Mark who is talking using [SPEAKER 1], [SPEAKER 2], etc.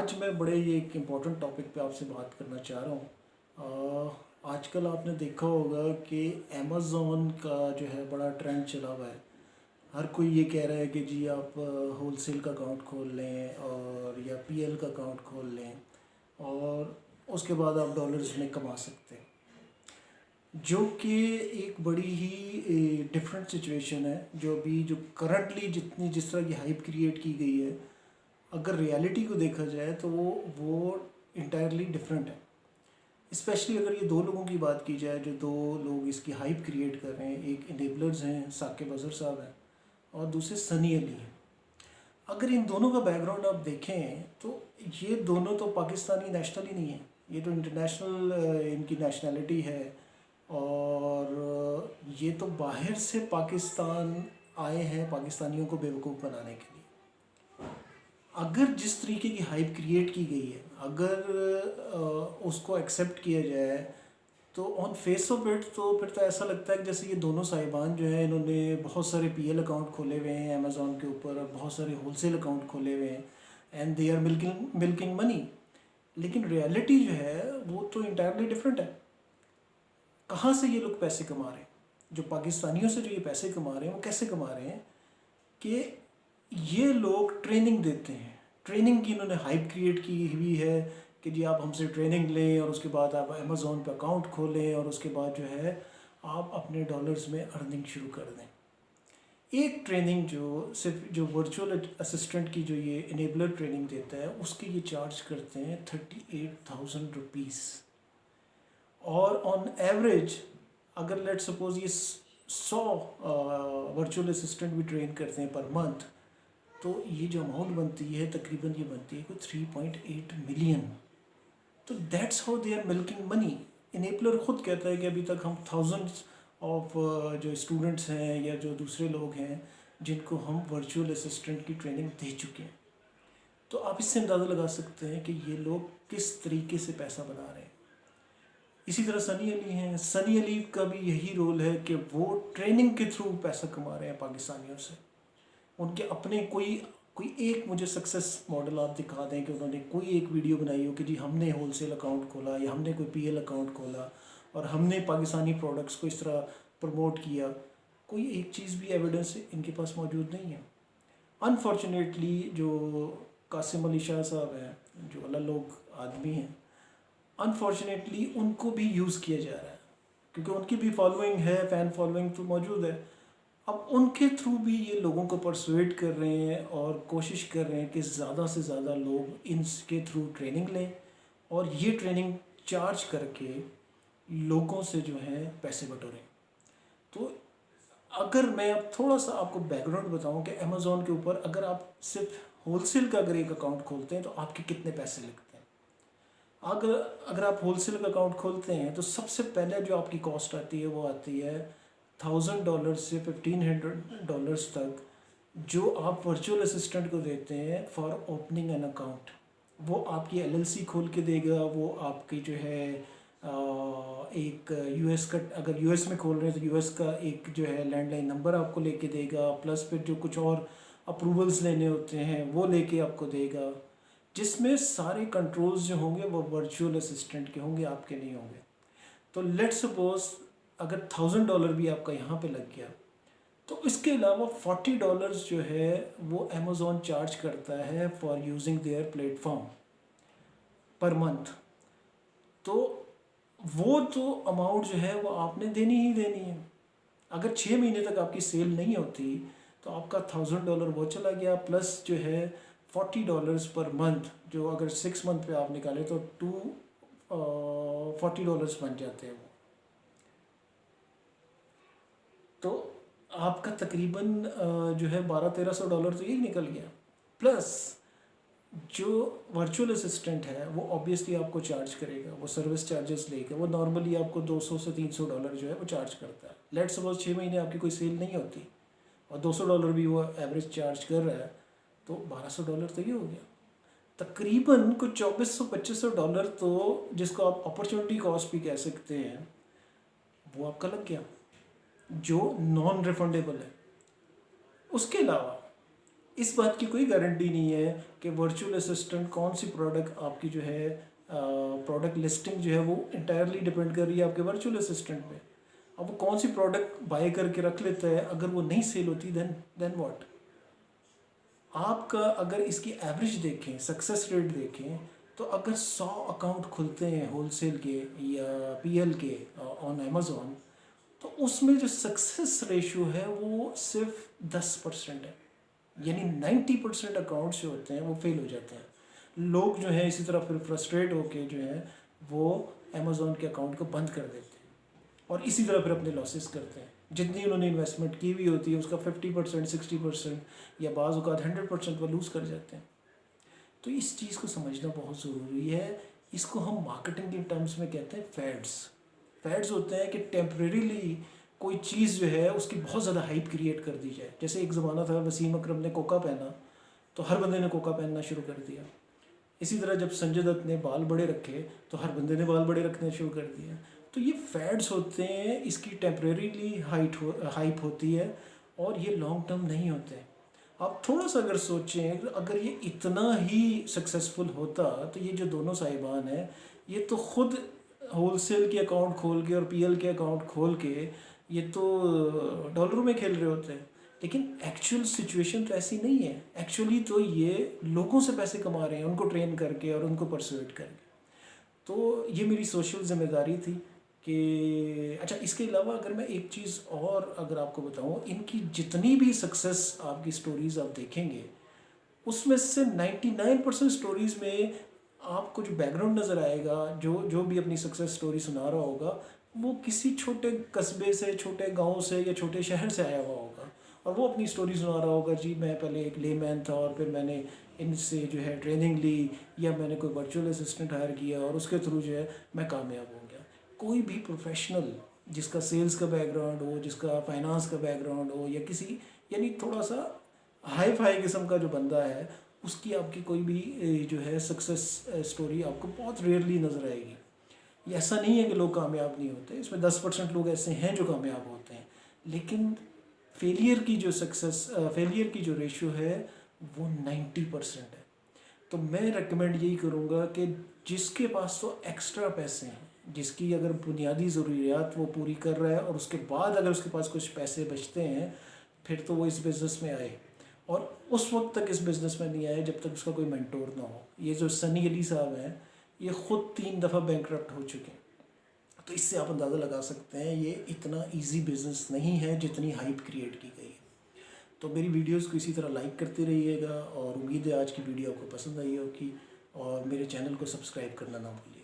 [SPEAKER 1] आज मैं बड़े ये एक इम्पॉर्टेंट टॉपिक पे आपसे बात करना चाह रहा हूँ। आजकल आपने देखा होगा कि अमेज़ॉन का जो है बड़ा ट्रेंड चला हुआ है। हर कोई ये कह रहा है कि जी आप होलसेल का अकाउंट खोल लें और या पीएल का अकाउंट खोल लें और उसके बाद आप डॉलर्स में कमा सकते हैं, जो कि एक बड़ी ही डिफरेंट सिचुएशन है। जो करंटली जिस तरह की हाइप क्रिएट की गई है, अगर रियलिटी को देखा जाए तो वो इंटायरली डिफरेंट है। स्पेशली अगर ये दो लोगों की बात की जाए, जो दो लोग इसकी हाइप क्रिएट कर रहे हैं, एक इनेबलर्स हैं, साकिब अज़हर साहब हैं और दूसरे सनी अली हैं। अगर इन दोनों का बैकग्राउंड आप देखें तो ये दोनों तो पाकिस्तानी नेशनल ही नहीं है, ये तो इंटरनेशनल इनकी नेशनलिटी है। और ये तो बाहर से पाकिस्तान आए हैं पाकिस्तानियों को बेवकूफ़ बनाने के लिए। अगर जिस तरीके की हाइप क्रिएट की गई है, अगर उसको एक्सेप्ट किया जाए तो ऑन फेस ऑफ इट तो फिर तो ऐसा लगता है कि जैसे ये दोनों साहिबान जो है, इन्होंने बहुत सारे पीएल अकाउंट खोले हुए हैं अमेज़ॉन के ऊपर और बहुत सारे होलसेल अकाउंट खोले हुए हैं and they are milking money. लेकिन रियलिटी जो है वो तो इंटायरली डिफरेंट है। कहाँ से ये लोग पैसे कमा रहे हैं? जो पाकिस्तानियों से जो ये पैसे कमा रहे हैं वो कैसे कमा रहे हैं कि ये लोग ट्रेनिंग देते हैं। ट्रेनिंग की इन्होंने हाइप क्रिएट की हुई है कि जी आप हमसे ट्रेनिंग लें और उसके बाद आप अमेज़ॉन पे अकाउंट खोलें और उसके बाद जो है आप अपने डॉलर्स में अर्निंग शुरू कर दें। एक ट्रेनिंग जो सिर्फ जो वर्चुअल असिस्टेंट की जो ये इनेबलर ट्रेनिंग देता है, उसके ये चार्ज करते हैं 38,000 रुपीज़। और ऑन एवरेज अगर लेट सपोज ये 100 वर्चुअल असिस्टेंट भी ट्रेन करते हैं पर मंथ, तो ये जो अमाउंट बनती है तकरीबन ये बनती है कोई 3.8 मिलियन। तो that's how they are milking money. Enabler खुद कहता है कि अभी तक हम थाउजेंड्स ऑफ जो स्टूडेंट्स हैं या जो दूसरे लोग हैं जिनको हम वर्चुअल असिस्टेंट की ट्रेनिंग दे चुके हैं। तो आप इससे अंदाज़ा लगा सकते हैं कि ये लोग किस तरीके से पैसा बना रहे हैं। इसी तरह सनी अली हैं। सनी अली का भी यही रोल है कि वो ट्रेनिंग के थ्रू पैसा कमा रहे हैं पाकिस्तानियों से। उनके अपने कोई कोई एक मुझे सक्सेस मॉडल आप दिखा दें कि उन्होंने कोई एक वीडियो बनाई हो कि जी हमने होलसेल अकाउंट खोला या हमने कोई पीएल अकाउंट खोला और हमने पाकिस्तानी प्रोडक्ट्स को इस तरह प्रमोट किया। कोई एक चीज़ भी एविडेंस इनके पास मौजूद नहीं है। अनफॉर्चुनेटली जो कासिम अली शाह साहब हैं, जो अल्लाह लोग आदमी हैं, अनफॉर्चुनेटली उनको भी यूज़ किया जा रहा है क्योंकि उनकी भी फॉलोइंग है, फ़ैन फॉलोइंग तो मौजूद है। अब उनके थ्रू भी ये लोगों को परसुएट कर रहे हैं और कोशिश कर रहे हैं कि ज़्यादा से ज़्यादा लोग इनके थ्रू ट्रेनिंग लें और ये ट्रेनिंग चार्ज करके लोगों से जो है पैसे बटोरें। तो अगर मैं अब थोड़ा सा आपको बैकग्राउंड बताऊं कि अमेज़ॉन के ऊपर अगर आप सिर्फ होलसेल का अगर एक अकाउंट खोलते हैं तो आपके कितने पैसे लगते हैं। अगर अगर आप होलसेल का अकाउंट खोलते हैं तो सबसे पहले जो आपकी कॉस्ट आती है वो आती है $1,000 से $1,500 तक, जो आप वर्चुअल असिस्टेंट को देते हैं फॉर ओपनिंग एन अकाउंट। वो आपकी एलएलसी खोल के देगा, वो आपकी जो है एक यूएस का, अगर यूएस में खोल रहे हैं तो यूएस का एक जो है लैंडलाइन नंबर आपको लेके देगा, प्लस फिर जो कुछ और अप्रूवल्स लेने होते हैं वो लेके आपको देगा, जिसमें सारे कंट्रोल्स जो होंगे वो वर्चुअल असिस्टेंट के होंगे, आपके नहीं होंगे। तो लेट सपोज अगर $1,000 भी आपका यहाँ पे लग गया तो इसके अलावा $40 जो है वो अमेज़ॉन चार्ज करता है for using their platform per month. तो वो तो अमाउंट जो है वो आपने देनी ही देनी है। अगर 6 महीने तक आपकी सेल नहीं होती तो आपका $1,000 वो चला गया, प्लस जो है $40 पर मंथ, जो अगर 6 मंथ पे आप निकाले तो $40 बन जाते हैं वो। तो आपका तकरीबन जो है $1,200-1,300 तो यही निकल गया। प्लस जो वर्चुअल असिस्टेंट है वो ऑब्वियसली आपको चार्ज करेगा, वो सर्विस चार्जेस लेगा, वो नॉर्मली आपको $200 से $300 जो है वो चार्ज करता है। लेट सपोज 6 महीने आपकी कोई सेल नहीं होती और $200 भी वो एवरेज चार्ज कर रहा है, तो $1,200 तो ये हो गया। तकरीबन कुछ $2,400-2,500 तो जिसको आप अपॉर्चुनिटी कॉस्ट भी कह सकते हैं वो आपका लग गया, जो नॉन रिफंडेबल है। उसके अलावा इस बात की कोई गारंटी नहीं है कि वर्चुअल असिस्टेंट कौन सी प्रोडक्ट आपकी जो है प्रोडक्ट लिस्टिंग जो है वो इंटायरली डिपेंड कर रही है आपके वर्चुअल असिस्टेंट पे। अब वो कौन सी प्रोडक्ट बाय करके रख लेता है, अगर वो नहीं सेल होती देन व्हाट। आपका अगर इसकी एवरेज देखें, सक्सेस रेट देखें, तो अगर 100 अकाउंट खुलते हैं होलसेल के या पीएल के ऑन अमेज़ॉन, तो उसमें जो सक्सेस रेशियो है वो सिर्फ 10% है। यानी 90% अकाउंट्स जो होते हैं वो फेल हो जाते हैं। लोग जो है इसी तरह फिर फ्रस्ट्रेट होके जो है वो अमेज़ॉन के अकाउंट को बंद कर देते हैं और इसी तरह फिर अपने लॉसेस करते हैं। जितनी उन्होंने इन्वेस्टमेंट की हुई होती है उसका 50%, 60% या बाज़ औक़ात 100% वो लूज़ कर जाते हैं। तो इस चीज़ को समझना बहुत ज़रूरी है। इसको हम मार्केटिंग के टर्म्स में कहते हैं फैड्स होते हैं कि टेम्परेरीली कोई चीज़ जो है उसकी बहुत ज़्यादा हाइप क्रिएट कर दी जाए। जैसे एक ज़माना था वसीम अकरम ने कोका पहना तो हर बंदे ने कोका पहनना शुरू कर दिया। इसी तरह जब संजय दत्त ने बाल बड़े रखे तो हर बंदे ने बाल बड़े रखने शुरू कर दिया। तो ये फैड्स होते हैं, इसकी टेम्परेरीली हाइप होती है और ये लॉन्ग टर्म नहीं होते। आप थोड़ा सा अगर सोचें, अगर ये इतना ही सक्सेसफुल होता तो ये जो दोनों साहिबान हैं ये तो खुद होलसेल के अकाउंट खोल के और पीएल के अकाउंट खोल के ये तो डॉलरों में खेल रहे होते हैं। लेकिन एक्चुअल सिचुएशन तो ऐसी नहीं है। एक्चुअली तो ये लोगों से पैसे कमा रहे हैं, उनको ट्रेन करके और उनको परसुएट करके। तो ये मेरी सोशल जिम्मेदारी थी कि अच्छा, इसके अलावा अगर मैं एक चीज़ और अगर आपको बताऊं, इनकी जितनी भी सक्सेस आपकी स्टोरीज़ आप देखेंगे उसमें से 99% स्टोरीज़ में आपको जो बैकग्राउंड नज़र आएगा, जो भी अपनी सक्सेस स्टोरी सुना रहा होगा वो किसी छोटे कस्बे से, छोटे गांव से या छोटे शहर से आया हुआ होगा और वो अपनी स्टोरी सुना रहा होगा, जी मैं पहले एक लेमैन था और फिर मैंने इनसे जो है ट्रेनिंग ली या मैंने कोई वर्चुअल असिस्टेंट हायर किया और उसके थ्रू जो है मैं कामयाब हो गया। कोई भी प्रोफेशनल जिसका सेल्स का बैकग्राउंड हो, जिसका फाइनेंस का बैकग्राउंड हो या किसी यानी थोड़ा सा हाई फाई किस्म का जो बंदा है, उसकी आपकी कोई भी जो है सक्सेस स्टोरी आपको बहुत रेयरली नज़र आएगी। ये ऐसा नहीं है कि लोग कामयाब नहीं होते, इसमें 10% लोग ऐसे हैं जो कामयाब होते हैं, लेकिन फेलियर की जो रेशियो है वो 90% है। तो मैं रेकमेंड यही करूँगा कि जिसके पास तो एक्स्ट्रा पैसे हैं, जिसकी अगर बुनियादी ज़रूरियात वो पूरी कर रहा है और उसके बाद अगर उसके पास कुछ पैसे बचते हैं, फिर तो वो इस बिज़नेस में आए और उस वक्त तक इस बिज़नेस में नहीं आए जब तक उसका कोई मेंटोर ना हो। ये जो सनी अली साहब हैं ये ख़ुद 3 दफ़ा बैंकरप्ट हो चुके हैं। तो इससे आप अंदाज़ा लगा सकते हैं ये इतना इजी बिज़नेस नहीं है जितनी हाइप क्रिएट की गई है। तो मेरी वीडियोस को इसी तरह लाइक करते रहिएगा और उम्मीद है आज की वीडियो आपको पसंद आई होगी और मेरे चैनल को सब्सक्राइब करना ना भूलिए।